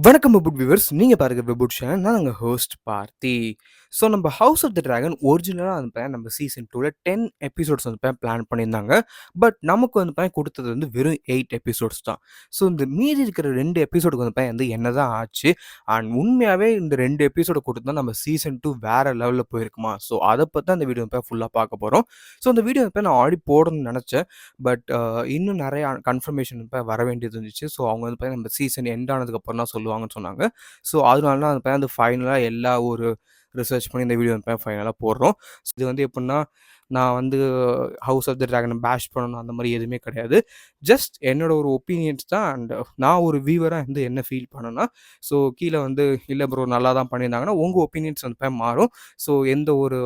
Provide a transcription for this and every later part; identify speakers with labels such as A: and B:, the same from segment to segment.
A: வணக்கம் வெபுட் வியூவர்ஸ். நீங்க பாருங்க வெபுட் சேனல். நான் உங்க ஹோஸ்ட் பார்த்தி. ஸோ நம்ம ஹவுஸ் ஆஃப் த டிராகன் ஒரிஜினலா நம்ம சீசன் 2ல 10 எபிசோட்ஸ் பிளான் பண்ணியிருந்தாங்க. பட் நமக்கு குடுத்தது வெறும் 8 எபிசோட்ஸ் தான். ஸோ இந்த மீதி இருக்கிற 2 எபிசோடுக்கு என்னதான் ஆச்சு? அண்ட் உண்மையாவே இந்த 2 எபிசோட குடுத்தா நம்ம சீசன் 2 வேற லெவல்ல போயிருக்குமா? ஸோ அத பத்தி தான் இந்த வீடியோ ஃபுல்லா பார்க்க போறோம். ஸோ இந்த வீடியோ நான் ஆல்ரெடி போடணும்னு நெனச்சேன். பட் இன்னும் நெறைய கன்ஃபர்மேஷன் வர வேண்டியது இருந்துச்சு. ஸோ அவங்க நம்ம சீசன் எண்ட் ஆனதுக்கப்புறம் தான் சொல்லுவாங்கன்னு சொன்னாங்க. ஸோ அதனால தான் ஃபைனலா எல்லா ஒரு ரிசர்ச் பண்ணி இந்த வீடியோ ஃபைனலா போடுறோம். இது எப்புட்ன்னா, நான் ஹவுஸ் ஆஃப் த டிராகன பேஷ் பண்ணணும் அந்த மாரி எதுவுமே கிடையாது. ஜஸ்ட் என்னோட ஒரு ஒப்பீனியன்ஸ் தான். அண்ட் நான் ஒரு வியூவரா என்ன ஃபீல் பண்ணேன்னா, ஸோ கீழ இல்ல ப்ரோ நல்லா தான் பண்ணியிருந்தாங்கன்னா, உங்க ஒப்பீனியன்ஸ் மாறும். ஸோ எந்த ஒரு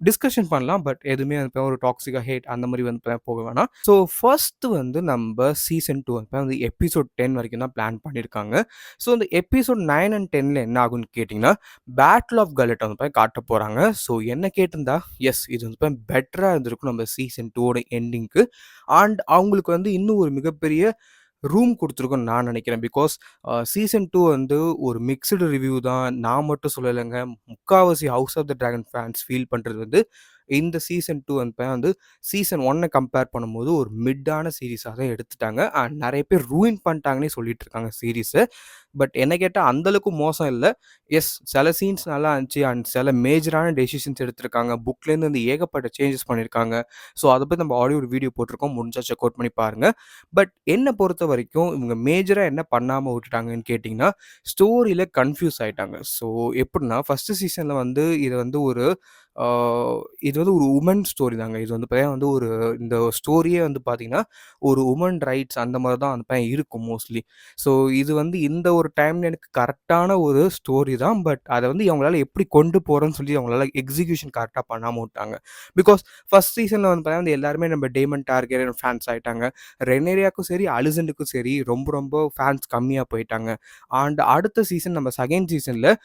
A: டிஸ்கஷன் பண்ணலாம். பட் எதுவுமே ஒரு டாக்ஸிக்கா ஹேட் அந்த மாரி போக வேணாம். ஸோ ஃபர்ஸ்ட் நம்ப சீசன் 2 எபிசோட் 10 வரைக்கும் தான் பிளான் பண்ணியிருக்காங்க. ஸோ இந்த எபிசோட் 9 அண்ட் 10ல என்ன ஆகும்னு கேட்டிங்கன்னா, பேட்டில் ஆஃப் கலெட் காட்டப் போறாங்க. ஸோ என்ன கேட்டிருந்தா, எஸ் இது பெட்டரா இருந்திருக்கும் நம்ம சீசன் 2 ஓட எண்டிங்க்கு. அண்ட் அவங்களுக்கு இன்னும் ஒரு மிகப்பெரிய ரூம் குடுத்துருக்கும்னு நான் நினைக்கிறேன். பிகாஸ் சீசன் 2 ஒரு மிக்ஸ்டு ரிவ்யூ தான். நான் மட்டும் சொல்லலைங்க. முக்காவாசி House of the Dragon fans feel பண்றது இந்த சீசன் 2 சீசன் 1 கம்பேர் பண்ணும்போது ஒரு மிட்டான சீரிஸா தான் எடுத்துட்டாங்க. அண்ட் நெறைய பேர் ரூயின் பண்ணிட்டாங்கன்னே சொல்லிட்டு இருக்காங்க சீரிஸ. பட் என்ன கேட்டா அந்த அளவுக்கு மோசம் இல்ல. எஸ் சில சீன்ஸ் நல்லா இருந்துச்சு. அண்ட் சில மேஜரான டெசிஷன்ஸ் எடுத்திருக்காங்க. புக்லேருந்து ஏகப்பட்ட சேஞ்சஸ் பண்ணியிருக்காங்க. ஸோ அத பத்தி நம்ம ஆல்ரெடி ஒரு வீடியோ போட்டிருக்கோம். முடிஞ்சா செக் அவுட் பண்ணி பாருங்க. பட் என்ன பொறுத்தவரைக்கும் இவங்க மேஜரா என்ன பண்ணாம விட்டுட்டாங்கன்னு கேட்டிங்கன்னா, ஸ்டோரியில கன்ஃப்யூஸ் ஆயிட்டாங்க. ஸோ எப்புட்ன்னா, ஃபர்ஸ்ட் சீசன்ல இது ஒரு ஆ இது ஒரு வுமன் ஸ்டோரி தாங்க. இது பார்த்தீங்கன்னா ஒரு இந்த ஸ்டோரியே பார்த்தீங்கன்னா, ஒரு வுமன் ரைட்ஸ் அந்த மாரி தான் இருக்கும் மோஸ்ட்லி. ஸோ இது இந்த ஒரு டைம்ல எனக்கு கரெக்ட்டான ஒரு ஸ்டோரி தான். பட் அத அவங்களால எப்படி கொண்டு போறோம்ன்னு சொல்லி அவங்களால எக்ஸிகியூஷன் கரெக்ட்டா பண்ணாம விட்டாங்க. பிகாஸ் ஃபர்ஸ்ட் சீசன்ல பார்த்தீங்கன்னா, எல்லாருமே நம்ம டேமன் டார்கெரியன் ஃபேன்ஸ் ஆயிட்டாங்க. ரெனேரியாக்கும் சரி, அலிசண்டுக்கும் சரி ரொம்ப ரொம்ப ஃபேன்ஸ் கம்மியா போயிட்டாங்க. அண்ட் அடுத்த சீசன் நம்ம செகண்ட் சீசன்ல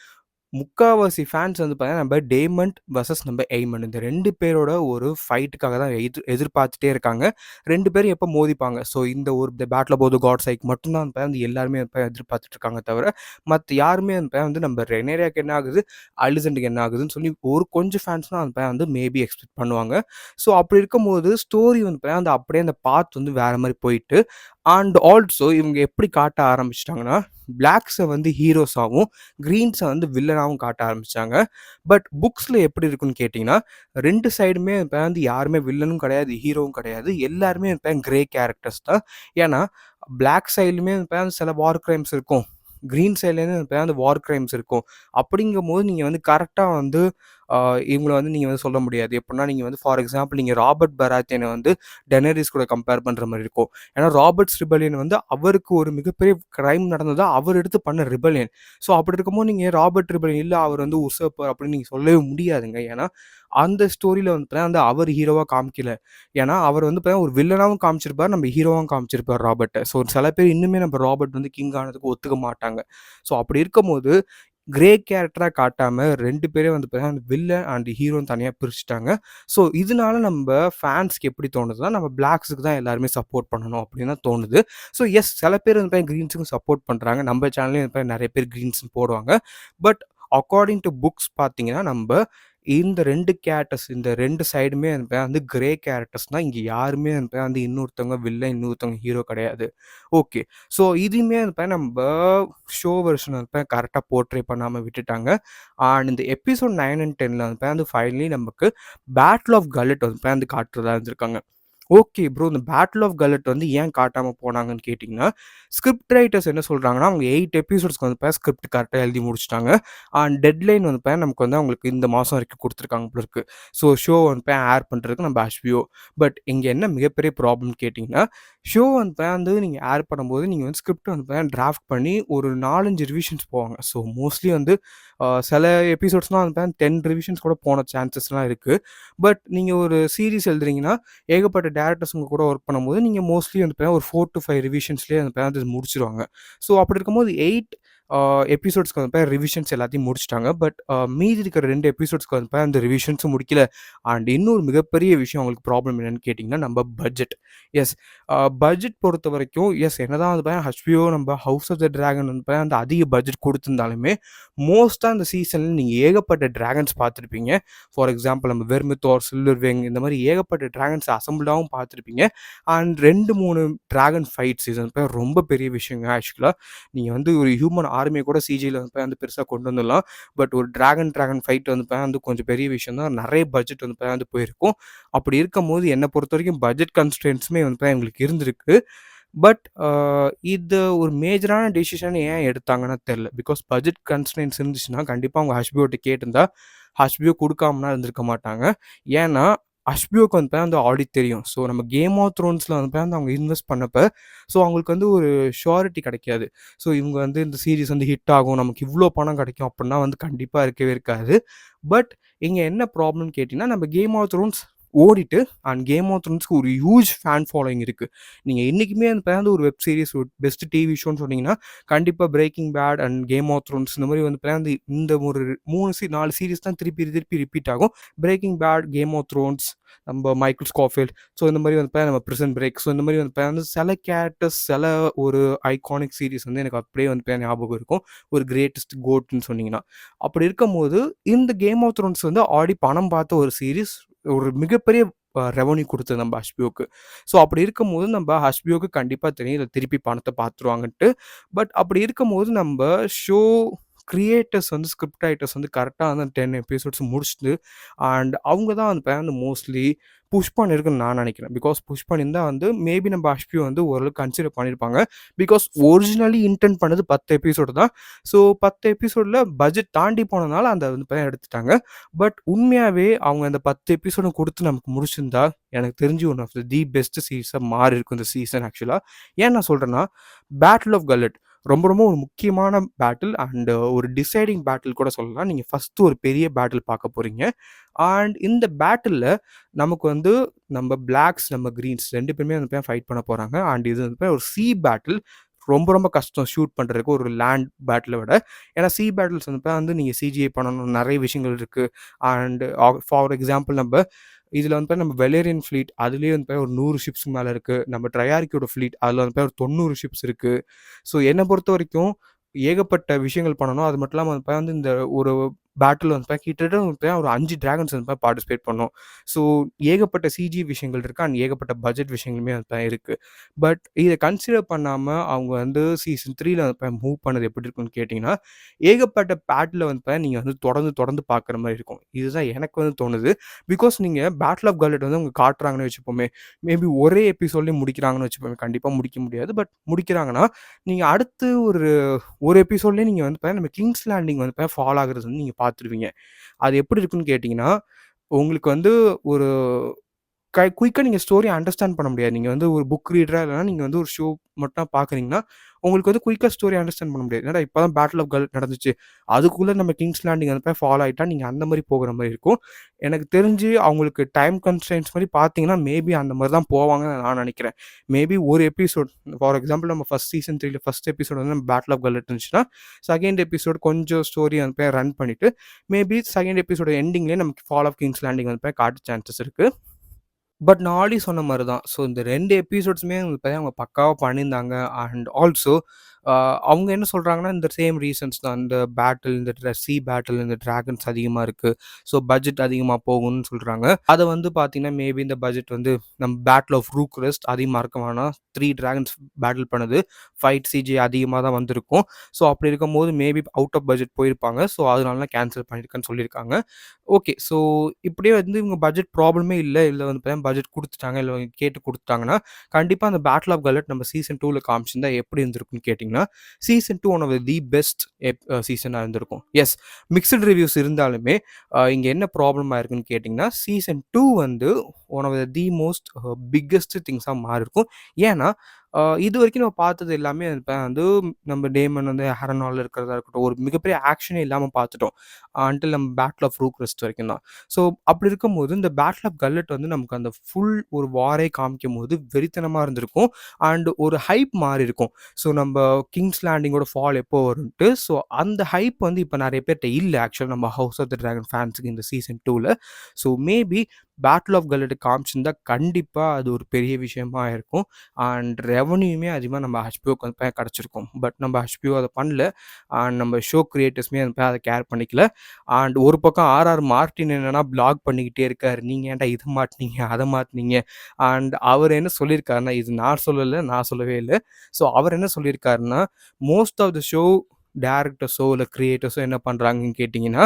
A: முக்காவாசி ஃபேன்ஸ் பார்த்தீங்கன்னா, நம்ம டேமண்ட் வெர்சஸ் நம்ம எய்மன் இந்த 2 பேரோட ஒரு ஃபைட்டுக்காக தான் எதிர்பார்த்துட்டே இருக்காங்க. 2 பேரும் எப்போ மோதிப்பாங்க. ஸோ இந்த ஒரு தி பேட்டில் ஆஃப் த காட் சைக் மட்டும் தான் எல்லாருமே எதிர்பார்த்துட்டு இருக்காங்க தவிர, மத்த யாருமே நம்ம ரெனேரியாக்கு என்ன ஆகுது, அலிசண்டுக்கு என்ன ஆகுதுன்னு சொல்லி ஒரு கொஞ்சம் ஃபேன்ஸ் தான் மேபி எக்ஸ்பெக்ட் பண்ணுவாங்க. ஸோ அப்படி இருக்கும்போது ஸ்டோரி அப்படியே அந்த பாத் வேற மாரி போயிட்டு, அண்ட் ஆல்சோ இவங்க எப்படி காட்ட ஆரம்பிச்சுட்டாங்கன்னா, பிளாக்ஸ ஹீரோஸாவும், கிரீன்ஸ வில்லனாவும் காட்ட ஆரம்பிச்சாங்க. பட் புக்ஸ்ல எப்படி இருக்குன்னு கேட்டீங்கன்னா, 2 சைடுமே யாருமே வில்லனும் கிடையாது, ஹீரோவும் கிடையாது. எல்லாருமே கிரே கேரக்டர்ஸ் தான். ஏன்னா, பிளாக் சைடுலயுமே சில வார் கிரைம்ஸ் இருக்கும். கிரீன் சைட்லேருந்து வார் கிரைம்ஸ் இருக்கும். அப்படிங்கும்போது நீங்க கரெக்ட்டா அ இவங்கள நீங்க சொல்ல முடியாது. எப்படின்னா, நீங்க ஃபார் எக்ஸாம்பிள் நீங்க ராபர்ட் பராத்தியன டெனரிஸ் கூட கம்பேர் பண்ற மாரி இருக்கும். ஏன்னா, ராபர்ட்ஸ் ரிபெல்லியன் அவருக்கு ஒரு மிகப்பெரிய கிரைம் நடந்ததா அவர் எடுத்து பண்ண ரிபெல்லியன். ஸோ அப்படி இருக்கும்போது நீங்க ராபர்ட் ரிபெல்லியன் இல்ல அவர் உசர்பர் அப்படின்னு நீங்க சொல்லவே முடியாதுங்க. ஏன்னா, அந்த ஸ்டோரியில அவர் ஹீரோவா காமிக்கல. ஏன்னா, அவர் ஒரு வில்லனாவும் காமிச்சிருப்பார், நம்ம ஹீரோவாவும் காமிச்சிருப்பார் ராபர்ட்ட. ஸோ சில பேர் இன்னுமே நம்ம ராபர்ட் கிங் ஆனதுக்கு ஒத்துக்க மாட்டாங்க. ஸோ அப்படி இருக்கும்போது கிரே கேரக்டரா காட்டாம 2 பேரையும் பார்த்தீங்கன்னா, வில்லன் அண்ட் ஹீரோன்னு தனியா பிரிச்சுட்டாங்க. ஸோ இதனால நம்ப ஃபேன்ஸ்க்கு எப்படி தோணுதுன்னா, நம்ம பிளாக்ஸுக்கு தான் எல்லாருமே சப்போர்ட் பண்ணணும் அப்படின்னு தான் தோணுது. ஸோ எஸ் சில பேர் கிரீன்ஸுக்கும் சப்போர்ட் பண்றாங்க. நம்ம சேனல்லயும் நெறைய பேர் கிரீன்ஸ்ன்னு போடுவாங்க. பட் அக்கார்டிங் டூ புக்ஸ் பார்த்தீங்கன்னா, இந்த 2 கேரக்டர்ஸ் இந்த 2 சைடுமே கிரே கேரக்டர்ஸ் தான். இங்க யாருமே இன்னொருத்தவங்க வில்லன், இன்னொருத்தவங்க ஹீரோ கிடையாது. ஓகே. ஸோ இதுவுமே நம்ப ஷோ வெர்ஷன் கரெக்ட்டா போர்ட்ரே பண்ணாம விட்டுட்டாங்க. அண்ட் இந்த எபிசோட் 9 அண்ட் 10ல ஃபைனலி நமக்கு பேட்டில் ஆஃப் கல்லெட் காட்டுறதா இருந்திருக்காங்க. Okay bro. இந்த பேட்டில் ஆஃப் கல்லெட் ஏன் காட்டாம போனாங்கன்னு கேட்டீங்கன்னா, ஸ்கிரிப்ட் ரைட்டர்ஸ் என்ன சொல்றாங்கன்னா, அவங்க 8 எபிசோட்ஸ்க்கு ஸ்கிரிப்ட் கரெக்ட்டா எழுதி முடிச்சுட்டாங்க. அண்ட் டெட்லைன் நமக்கு அவங்களுக்கு இந்த மாசம் வரைக்கும் குடுத்துருக்காங்க போல இருக்கு. ஸோ ஷோ ஏர் பண்றதுக்கு நம்ம HBO. பட் இங்க என்ன மிகப்பெரிய ப்ராப்ளம்னு கேட்டீங்கன்னா, ஷோ நீங்க ஏர் பண்ணும்போது நீங்க ஸ்கிரிப்ட் டிராஃப்ட் பண்ணி ஒரு 4, 5 ரிவிஷன்ஸ் போவாங்க. ஸோ மோஸ்ட்லி சில எபிசோட்ஸ்லாம் 10 ரிவிஷன்ஸ் கூட போன சான்சஸ்லாம் இருக்கு. பட் நீங்க ஒரு சீரிஸ் எழுதுறீங்கன்னா, ஏகப்பட்ட டைரக்டர்ஸுங்க கூட ஒர்க் பண்ணும்போது, நீங்க மோஸ்ட்லி ஒரு 4 டூ 5 ரிவிஷன்ஸ்லயே அது முடிச்சுருவாங்க. ஸோ அப்படி இருக்கும்போது 8 எபிசோட்ஸ்க்கு ரிவிஷன்ஸ் எல்லாத்தையும் முடிச்சுட்டாங்க. பட் மீதி இருக்கிற 2 எபிசோட்ஸ்க்கு அந்த ரிவிஷன்ஸும் முடிக்கல. அண்ட் இன்னொரு மிகப்பெரிய விஷயம் அவங்களுக்கு ப்ராப்ளம் என்னன்னு கேட்டிங்கன்னா, நம்ம பட்ஜெட். எஸ் பட்ஜெட் பொறுத்தவரைக்கும் என்னதான் வந்து பார்த்தீங்கன்னா, HBO நம்ம ஹவுஸ் ஆஃப் த டிராகன் வந்து பார்த்தீங்கன்னா, அந்த அதிக பட்ஜெட் குடுத்திருந்தாலுமே, மோஸ்ட்டா அந்த சீசன்ல நீங்க ஏகப்பட்ட டிராகன்ஸ் பார்த்துருப்பீங்க. ஃபார் எக்ஸாம்பிள் நம்ம வெர்மித்தார், சில்வர்விங் இந்த மாரி ஏகப்பட்ட டிராகன்ஸ் அசெம்பிளாவும் பார்த்துருப்பீங்க. அண்ட் 2, 3 டிராகன் ஃபைட்ஸ் இது வந்து ரொம்ப பெரிய விஷயங்க ஆக்சுவலா. நீங்க வந்து ஒரு ஹியூமன் ஆர்மிய கூட சிஜில வந்து பெருசா கொண்டு வந்துடலாம். பட் ஒரு டிராகன் ஃபைட் வந்து கொஞ்சம் பெரிய விஷயம் தான். நெறைய பட்ஜெட் வந்து போயிருக்கும். அப்படி இருக்கும்போது என்ன பொறுத்தவரைக்கும் பட்ஜெட் கன்ஸ்ட்ரெயின்ட்ஸுமே வந்து எங்களுக்கு இருந்திருக்கு. பட் இது ஒரு மேஜரான டெசிஷன் ஏன் எடுத்தாங்கன்னு தெரியல. பிகாஸ் பட்ஜெட் கன்ஸ்ட்ரெயின்ட்ஸ் இருந்துச்சுன்னா, கண்டிப்பா அவங்க HBOட்ட கேட்டிருந்தா, HBO குடுக்காமலாம் இருந்திருக்க மாட்டாங்க. ஏன்னா, HBOக்கு வந்து அந்த ஆடிட் தெரியும். ஸோ நம்ம கேம் ஆஃப் த்ரோன்ஸ்ல வந்து அவங்க இன்வெஸ்ட் பண்ணப்ப, ஸோ அவங்களுக்கு வந்து ஒரு ஷூரிட்டி கிடைக்காது. ஸோ இவங்க வந்து இந்த சீரிஸ் வந்து ஹிட் ஆகும். நமக்கு இவ்ளோ பணம் கிடைக்கும் அப்டின்னா வந்து கண்டிப்பா இருக்கவே இருக்காது. பட் இங்க என்ன ப்ராப்ளம்னு கேட்டீங்கன்னா, நம்ம கேம் ஆஃப் த்ரோன்ஸ் ஓடிட்டு அண்ட் கேம் ஆஃப் த்ரோன்ஸ்க்கு ஒரு ஹியூஜ் ஃபேன் ஃபாலோயிங் இருக்கு. நீங்க இன்னைக்குமே வந்து ஒரு வெப் சீரிஸ் பெஸ்ட் டிவி ஷோன்னு சொன்னீங்கன்னா, கண்டிப்பா Breaking Bad and Game of Thrones இந்த மாரி வந்து இந்த ஒரு 4 சீரிஸ் தான் திருப்பி திருப்பி ரிப்பீட் ஆகும். Breaking Bad, Game of Thrones, நம்ம மைக்கேல் ஸ்காஃபில்ட் ஸோ இந்த மாரி வந்து நம்ம பிரிசன் பிரேக் ஸோ இந்த மாரி வந்து சில கேரக்டர்ஸ் சில ஒரு ஐகானிக் சீரிஸ் வந்து எனக்கு அப்படியே வந்து ஞாபகம் இருக்கும். ஒரு கிரேட்டஸ்ட் கோட்ன்னு சொன்னீங்கன்னா. அப்படி இருக்கும்போது இந்த கேம் ஆஃப் த்ரோன்ஸ் வந்து ஆல்ரெடி பணம் பார்த்த ஒரு சீரிஸ். ஒரு மிகப்பெரிய ரெவென்யூ குடுத்தது நம்ம HBOக்கு. ஸோ அப்படி இருக்கும்போது நம்ம HBOக்கு கண்டிப்பா தெரியும் இதில திருப்பி பணத்த பார்த்துருவாங்கன்ட்டு. பட் அப்படி இருக்கும்போது நம்ப ஷோ கிரியேட்டர்ஸ் வந்து ஸ்கிரிப்ட் ரைட்டர்ஸ் வந்து கரெக்ட்டா வந்து 10 எபிசோட்ஸ் முடிச்சுட்டு அண்ட் அவங்க தான் வந்து மோஸ்ட்லி புஷ் பண்ணியிருக்குன்னு நான் நினைக்கிறேன். பிகாஸ் புஷ் பண்ணியிருந்தா வந்து மேபி நம்ம HBO வந்து ஓரளவுக்கு கன்சிடர் பண்ணியிருப்பாங்க. பிகாஸ் ஒரிஜினலி இன்டென்ட் பண்ணது 10 எபிசோடு தான். ஸோ 10 எபிசோட்ல பட்ஜெட் தாண்டி போனனால அந்த வந்து எடுத்துட்டாங்க. பட் உண்மையாவே அவங்க அந்த 10 எபிசோடும் குடுத்து நமக்கு முடிச்சிருந்தா, எனக்கு தெரிஞ்சு ஒன் ஆஃப் தி பெஸ்ட் சீரிஸா மாறியிருக்கும் இந்த சீசன் ஆக்சுவலா. ஏன் நான் சொல்றேன்னா, பேட்டில் ஆஃப் கல்லட் ரொம்ப ரொம்ப ஒரு முக்கியமான பேட்டில் அண்ட் ஒரு டிசைடிங் பேட்டில் கூட சொல்லலாம். நீங்க ஃபர்ஸ்ட்டு ஒரு பெரிய பேட்டில் பார்க்க போறீங்க. அண்ட் இந்த பேட்டில்ல நமக்கு வந்து நம்ம பிளாக்ஸ், நம்ம கிரீன்ஸ் 2 பேருமே வந்து ஃபைட் பண்ண போறாங்க. அண்ட் இது வந்து ஒரு பேட்டில். ரொம்ப ரொம்ப கஷ்டம் ஷூட் பண்றதுக்கு ஒரு லேண்ட் பேட்டில விட. ஏன்னா பேட்டில்ஸ் வந்து நீங்க CGI பண்ணணும். நெறைய விஷயங்கள் இருக்கு. அண்ட் ஃபார் எக்ஸாம்பிள் இதில வந்து நம்ம வெலேரியன் ஃப்ளீட் அதிலேயே வந்து ஒரு 100 ஷிப்ஸ்க்கு மேல இருக்கு. நம்ம ட்ரையார்கியோட ஃப்ளீட் அதில வந்து ஒரு 90 ஷிப்ஸ் இருக்கு. ஸோ என்ன பொறுத்தவரைக்கும் ஏகப்பட்ட விஷயங்கள் பண்ணணும். அது மட்டும் இல்லாம வந்து இந்த ஒரு பேட்டில் வந்து கிட்டத்தட்ட ஒரு 5 டிராகன்ஸ் வந்து பார்ட்டிசிபேட் பண்ணும். ஸோ ஏகப்பட்ட CG விஷயங்கள் இருக்கு. அண்ட் ஏகப்பட்ட பட்ஜெட் விஷயங்களுமே வந்து இருக்கு. பட் இத கன்சிடர் பண்ணாம அவங்க வந்து சீசன் 3ல வந்து மூவ் பண்ணது எப்படி இருக்குன்னு கேட்டீங்கன்னா, ஏகப்பட்ட பேட்டில வந்து நீங்க வந்து தொடர்ந்து தொடர்ந்து பார்க்குற மாரி இருக்கும். இதுதான் எனக்கு வந்து தோணுது. பிகாஸ் நீங்க பேட்டில் ஆஃப் கார்லெட் வந்து அவங்க காட்டுறாங்கன்னு வச்சுப்போமே, மேபி ஒரே எபிசோட்லயே முடிக்கிறாங்கன்னு வச்சுப்போமே, கண்டிப்பா முடிக்க முடியாது. பட் முடிக்கிறாங்கன்னா, நீங்க அடுத்து ஒரு எபிசோட்லயே நீங்க வந்து நம்ம கிங்ஸ் லேண்டிங் வந்து ஃபால் ஆகுறது வந்து நீங்க பார்த்துருவீங்க. அது எப்படி இருக்குன்னு கேட்டீங்கன்னா, உங்களுக்கு வந்து ஒரு குயிக்கா நீங்க ஸ்டோரிய அண்டர்ஸ்டாண்ட் பண்ண முடியாது. நீங்க வந்து ஒரு புக் ரீடரா இல்லன்னா, நீங்க வந்து ஒரு ஷோ மட்டும் பார்க்குறீங்கன்னா, உங்களுக்கு வந்து குயிக்கா ஸ்டோரிய அண்டர்ஸ்டாண்ட் பண்ண முடியாது. என்னடா இப்ப தான் பேட்டில் ஆஃப் கார்லெட் நடந்துச்சு. அதுக்குள்ள நம்ம கிங்ஸ் லேண்டிங் வந்து ஃபாலோ ஆயிட்டா, நீங்க அந்த மாரி போகுற மாரி இருக்கும். எனக்கு தெரிஞ்சு அவங்களுக்கு டைம் கன்ஸ்ட்ரெயின்ட்ஸ் மாரி பார்த்தீங்கன்னா, மேபி அந்த மாரி தான் போவாங்கன்னு நான் நெனைக்கிறேன். மேபி ஒரு எபிசோட் ஃபார் எக்ஸாம்பிள் நம்ம சீசன் 3ல ஃபர்ஸ்ட் எபிசோட் வந்து நம்ம பேட்டில் ஆஃப் கார்லெட் இருந்துச்சுன்னா, செகண்ட் எபிசோட் கொஞ்சம் ஸ்டோரி வந்து ரன் பண்ணிட்டு, மேபி செகண்ட் எபிசோட் எண்டிங்லயே நமக்கு ஃபால் ஆஃப் கிங்ஸ் லேண்டிங் வந்து காட்ட சான்சஸ் இருக்கு. பட் நான் ஆல்ரெடி சொன்ன மாரி தான். ஸோ இந்த 2 எபிசோட்ஸுமே வந்து பார்த்தீங்கன்னா, அவங்க பக்காவா பண்ணியிருந்தாங்க. அண்ட் ஆல்சோ அவங்க என்ன சொல்றாங்கன்னா, இந்த சேம் ரீசன்ஸ் தான். இந்த பேட்டில் இந்த பேட்டில் இந்த டிராகன்ஸ் அதிகமா இருக்கு. ஸோ பட்ஜெட் அதிகமா போகும்னு சொல்றாங்க. அத வந்து பார்த்தீங்கன்னா, மேபி இந்த பட்ஜெட் வந்து நம்ம பேட்டில் ஆஃப் ரூக் ரெஸ்ட் அதிகமா இருக்க வேணாம். 3 டிராகன்ஸ் பேட்டில் பண்ணது. ஃபைட் CGI அதிகமா தான் வந்திருக்கும். ஸோ அப்படி இருக்கும்போது மேபி அவுட் ஆஃப் பட்ஜெட் போயிருப்பாங்க. ஸோ அதனால தான் கேன்சல் பண்ணியிருக்கேன்னு சொல்லியிருக்காங்க. ஓகே. ஸோ இப்படியே வந்து இவங்க பட்ஜெட் ப்ராப்ளமே இல்ல. இல்ல வந்து பார்த்தீங்கன்னா பட்ஜெட் குடுத்துட்டாங்க. இல்ல கேட்டு குடுத்துட்டாங்கன்னா, கண்டிப்பா அந்த பேட்டில் ஆஃப் கார்லெட் நம்ம சீசன் 2ல காமிச்சிருந்தா எப்படி இருந்திருக்கும்னு கேட்டீங்கன்னா, season 2 one of the best சீசனா இருந்திருக்கும். எஸ் மிக்ஸ்ட் ரிவ்யூஸ் இருந்தாலுமே, இங்க என்ன ப்ராப்ளம் ஆயிருக்குன்னு கேட்டீங்கன்னா, சீசன் 2 வந்து one of the most biggest திங்ஸா மாறியிருக்கும். ஏன்னா, இதுவரைக்கும் நம்ம பார்த்தது எல்லாமே இப்ப வந்து நம்ம டேமன் வந்து ஹரனால்ல இருக்கிறதா இருக்கட்டும், ஒரு மிகப்பெரிய ஆக்ஷனே இல்லாம பார்த்துட்டோம். அன்டில் நம்ம பேட்டில் ஆஃப் ரூக் ரெஸ்ட் வரைக்கும் தான். ஸோ அப்படி இருக்கும்போது, இந்த பேட்டில் ஆஃப் கல்லட் வந்து நமக்கு அந்த ஃபுல் ஒரு வாரே காமிக்கும்போது வெறித்தனமா இருந்திருக்கும். அண்ட் ஒரு ஹைப் மாறி இருக்கும். ஸோ நம்ப கிங்ஸ் லேண்டிங்கோட ஃபால் எப்போ வரும்ன்ட்டு. ஸோ அந்த ஹைப் வந்து இப்ப நெறைய பேர்ட்ட இல்ல. ஆக்சுவலா நம்ம ஹவுஸ் ஆஃப் த டிராகன் ஃபேன்ஸுக்கு இந்த சீசன் 2ல. So maybe battle of gullet காமிச்சிருந்தா கண்டிப்பா அது ஒரு பெரிய விஷயமா இருக்கும். அண்ட் ரெவென்யூமே அதிகமா நம்ம ஹெச்பிஓக்கு வந்து கிடச்சிருக்கும். பட் நம்ம ஹெச்பிஓ அத பண்ணல. அண்ட் நம்ம ஷோ கிரியேட்டர்ஸுமே வந்து அத கேர் பண்ணிக்கல. அண்ட் ஒரு பக்கம் ஆர்ஆர் மார்ட்டின் என்னன்னா ப்ளாக் பண்ணிக்கிட்டே இருக்காரு. நீங்க ஏன்டா இத மாட்டுனீங்க, அத மாட்டுனீங்க. அண்ட் அவர் என்ன சொல்லியிருக்காருன்னா, இது நான் சொல்லல, நான் சொல்லவே இல்ல. ஸோ அவர் என்ன சொல்லியிருக்காருன்னா, மோஸ்ட் ஆஃப் த ஷோ டைரக்டர்ஸோ இல்ல கிரியேட்டர்ஸோ என்ன பண்றாங்கன்னு கேட்டீங்கன்னா,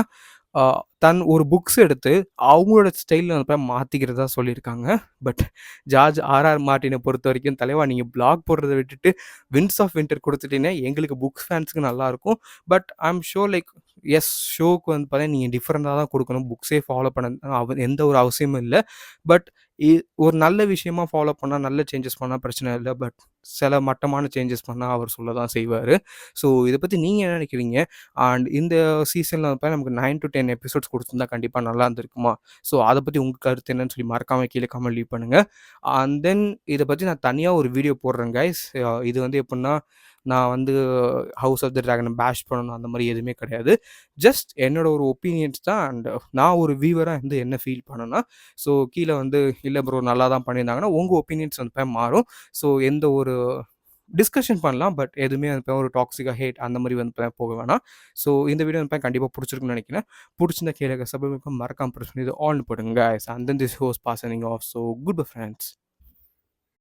A: அ தன் ஒரு புக்ஸ் எடுத்து அவங்களோட ஸ்டைல்ல வந்து மாத்திக்கிறதா சொல்லியிருக்காங்க. பட் ஜார்ஜ் ஆர்ஆர் மார்ட்டின பொறுத்தவரைக்கும், தலைவா நீங்க ப்ளாக் போடுறத விட்டுட்டு விங்ஸ் ஆஃப் வின்டர் குடுத்துட்டீங்கன்னா, எங்களுக்கு புக்ஸ் ஃபேன்ஸ்க்கு நல்லாயிருக்கும். But I am sure like as ஷோக்கு வந்து பார்த்தீங்கன்னா, நீங்க டிஃபரெண்ட்டா தான் குடுக்கணும். புக்ஸே ஃபாலோ பண்ண எந்த ஒரு அவசியமும் இல்ல. பட் இ ஒரு நல்ல விஷயமா ஃபாலோ பண்ணா, நல்ல சேஞ்சஸ் பண்ணா பிரச்சனை இல்ல. பட் சில மட்டமான சேஞ்சஸ் பண்ணா அவர் சொல்ல தான் செய்வாரு. ஸோ இத பத்தி நீங்க என்ன நினைக்கிறீங்க? அண்ட் இந்த சீசன்ல வந்து நமக்கு 9 டூ 10 எபிசோட்ஸ் குடுத்திருந்தா கண்டிப்பா நல்லா இருந்திருக்குமா? ஸோ அத பத்தி உங்க கருத்து என்னன்னு சொல்லி மறக்காம கீழ கமெண்ட் லீவ் பண்ணுங்க. அண்ட் தென் இத பத்தி நான் தனியா ஒரு வீடியோ போடுறேன் கைஸ். இது வந்து எப்புட்ன்னா, நான் வந்து ஹவுஸ் ஆஃப் த டிராகன பேஷ் பண்ணணும் அந்த மாரி எதுவுமே கிடையாது. ஜஸ்ட் என்னோட ஒரு ஒப்பீனியன்ஸ் தான். அண்ட் நான் ஒரு வியூவரா வந்து என்ன ஃபீல் பண்ணேன்னா, ஸோ கீழ வந்து இல்ல ப்ரோ நல்லா தான் பண்ணியிருந்தாங்கன்னா, உங்க ஒப்பீனியன்ஸ் வந்து மாறும். ஸோ எந்த ஒரு டிஸ்கஷன் பண்ணலாம். பட் எதுவுமே வந்து ஒரு டாக்ஸிக்கா ஹேட் அந்த மாரி வந்து போக வேணாம். ஸோ இந்த வீடியோ வந்து கண்டிப்பா புடிச்சிருக்கும்னு நெனைக்கிறேன். புடிச்சிருந்தா கீழ சப்ஸ்கிரைப் மறக்காம பிரஸ் பண்ணி ஆல்ன்னு போடுங்க guys. And then this host boss signing off. So good bye friends.